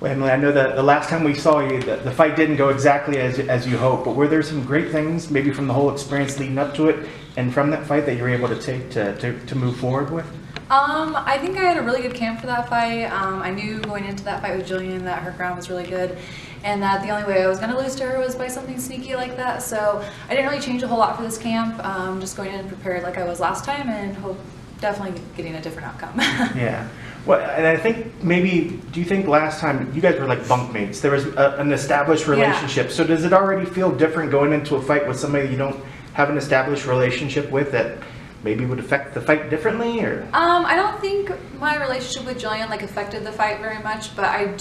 Well, Emily, I know that the last time we saw you, the fight didn't go exactly as you hoped, but were there some great things, maybe from the whole experience leading up to it, and from that fight that you were able to take to move forward with? I think I had a really good camp for that fight. I knew going into that fight with Jillian that her ground was really good, and that the only way I was going to lose to her was by something sneaky like that. So I didn't really change a whole lot for this camp. Just going in prepared like I was last time, and definitely getting a different outcome. Yeah. Well, and I think maybe, do you think last time you guys were like bunkmates? There was an established relationship. Yeah. So does it already feel different going into a fight with somebody you don't have an established relationship with that maybe would affect the fight differently, or? I don't think my relationship with Jillian like affected the fight very much, but I am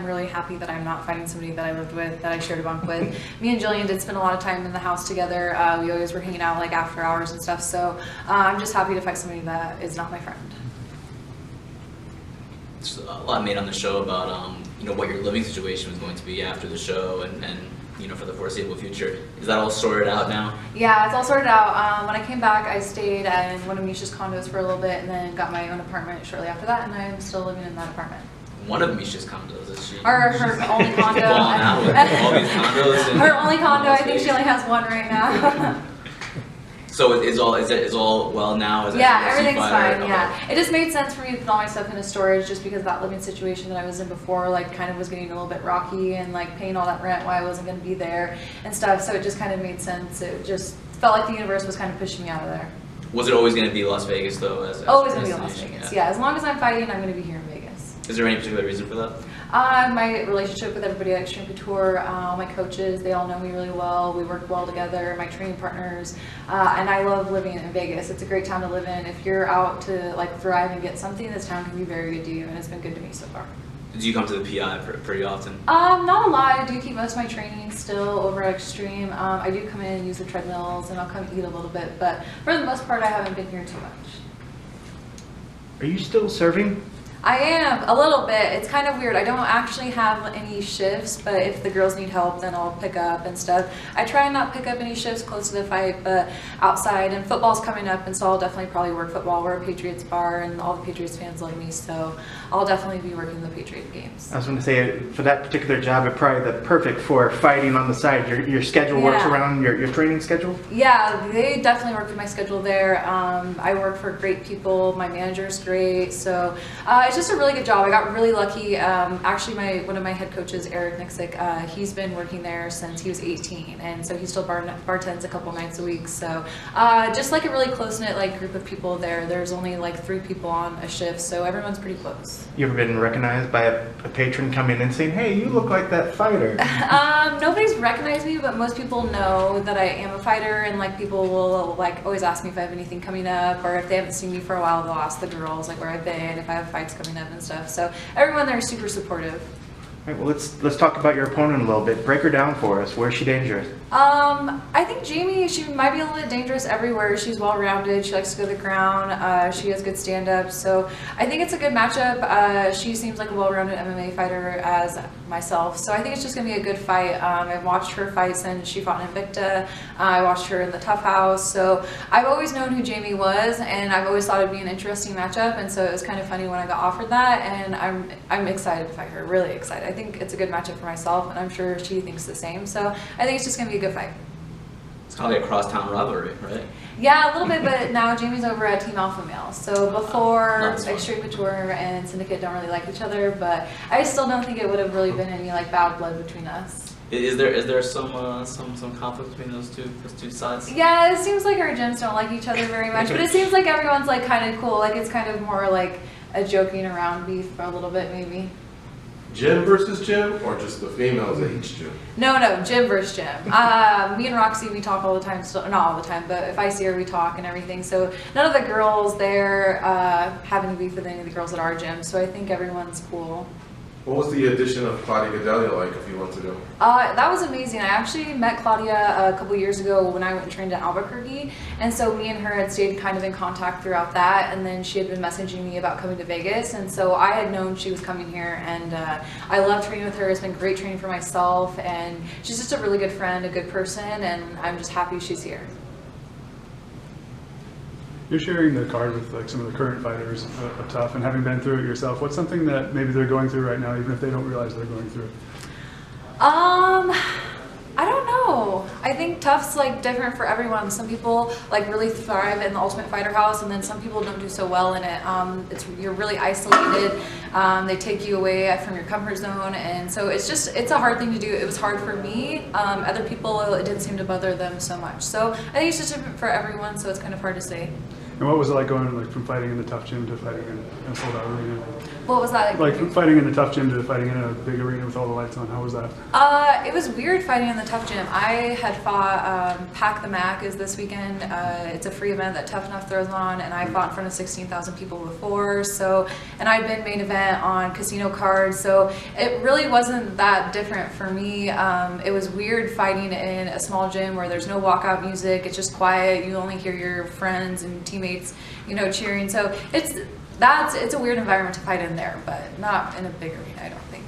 really happy that I'm not fighting somebody that I lived with, that I shared a bunk with. Me and Jillian did spend a lot of time in the house together. We always were hanging out like after hours and stuff, so I'm just happy to fight somebody that is not my friend. There's a lot made on the show about you know, what your living situation was going to be after the show, and you know, for the foreseeable future. Is that all sorted out now? Yeah, it's all sorted out. When I came back, I stayed in one of Misha's condos for a little bit, and then got my own apartment shortly after that, and I'm still living in that apartment. One of Misha's condos, is she? Her only condo. Out with all these condos. Her only condo. I think she only has one right now. So it's all well now? Yeah, everything's fine, yeah. It just made sense for me to put all my stuff into storage just because that living situation that I was in before like kind of was getting a little bit rocky, and like paying all that rent while I wasn't going to be there and stuff, so it just kind of made sense. It just felt like the universe was kind of pushing me out of there. Was it always going to be Las Vegas though? Always going to be Las Vegas, yeah. As long as I'm fighting, I'm going to be here in Vegas. Is there any particular reason for that? My relationship with everybody at Extreme Couture, all my coaches, they all know me really well. We work well together, my training partners, and I love living in Vegas. It's a great town to live in. If you're out to like thrive and get something, this town can be very good to you, and it's been good to me so far. Do you come to the PI pretty often? Not a lot. I do keep most of my training still over at Extreme. I do come in and use the treadmills, and I'll come eat a little bit, but for the most part, I haven't been here too much. Are you still serving? I am, a little bit. It's kind of weird. I don't actually have any shifts, but if the girls need help, then I'll pick up and stuff. I try and not pick up any shifts close to the fight, but outside, and football's coming up, and so I'll definitely probably work football. We're a Patriots bar, and all the Patriots fans love me, so I'll definitely be working the Patriot games. I was going to say, for that particular job, it's probably the perfect for fighting on the side. Your schedule works around your training schedule? Yeah, they definitely work with my schedule there. I work for great people. My manager's great, so it's just a really good job. I got really lucky. Actually, one of my head coaches, Eric Nixick, he's been working there since he was 18, and so he still bartends a couple nights a week. So just like a really close-knit like group of people there. There's only like 3 people on a shift, so everyone's pretty close. You ever been recognized by a patron coming in and saying, "Hey, you look like that fighter"? Nobody's recognized me, but most people know that I am a fighter, and like people will like always ask me if I have anything coming up, or if they haven't seen me for a while, they'll ask the girls like where I've been, if I have fights coming up and stuff. So everyone there is super supportive. All right, well, let's talk about your opponent a little bit. Break her down for us. Where's she dangerous? I think Jamie, she might be a little bit dangerous everywhere. She's well-rounded. She likes to go to the ground. She has good stand-up. So I think it's a good matchup. She seems like a well-rounded MMA fighter as myself. So I think it's just going to be a good fight. I've watched her fight since she fought in Invicta. I watched her in the Tough House. So I've always known who Jamie was, and I've always thought it'd be an interesting matchup. And so it was kind of funny when I got offered that, and I'm excited to fight her. Really excited. I think it's a good matchup for myself, and I'm sure she thinks the same. So I think it's just going to be a good fight. It's kind of like a crosstown rivalry, right? Yeah, a little bit, but now Jamie's over at Team Alpha Male. So before, Extreme Couture and Syndicate don't really like each other, but I still don't think it would have really been any like bad blood between us. Is there some conflict between those two sides? Yeah, it seems like our gyms don't like each other very much, but it seems like everyone's like kind of cool. Like it's kind of more like a joking around beef for a little bit, maybe. Gym versus gym, or just the females at each gym? No, gym versus gym. Me and Roxy, we talk all the time, still, not all the time, but if I see her, we talk and everything. So none of the girls there have any beef with any of the girls at our gym, so I think everyone's cool. What was the addition of Claudia Gadelia like a few months ago? That was amazing. I actually met Claudia a couple years ago when I went and trained in Albuquerque, and so me and her had stayed kind of in contact throughout that, and then she had been messaging me about coming to Vegas, and so I had known she was coming here, and I love training with her. It's been great training for myself, and she's just a really good friend, a good person, and I'm just happy she's here. You're sharing the card with like some of the current fighters of Tough, and having been through it yourself, what's something that maybe they're going through right now, even if they don't realize they're going through it? I don't know. I think Tough's like different for everyone. Some people like really thrive in the Ultimate Fighter house, and then some people don't do so well in it. You're really isolated. They take you away from your comfort zone, and so it's a hard thing to do. It was hard for me. Other people, it didn't seem to bother them so much. So I think it's just different for everyone. So it's kind of hard to say. And what was it like going like from fighting in the Tough gym to fighting in a sold out arena? What was that Like from fighting in the Tough gym to fighting in a big arena with all the lights on, how was that? It was weird fighting in the Tough gym. I had fought Pack the Mac is this weekend. It's a free event that Tough Enough throws on, and I fought in front of 16,000 people before. So, and I'd been main event on casino cards, so it really wasn't that different for me. It was weird fighting in a small gym where there's no walkout music. It's just quiet. You only hear your friends and teammates, cheering. So it's a weird environment to fight in there, but not in a big arena, I don't think.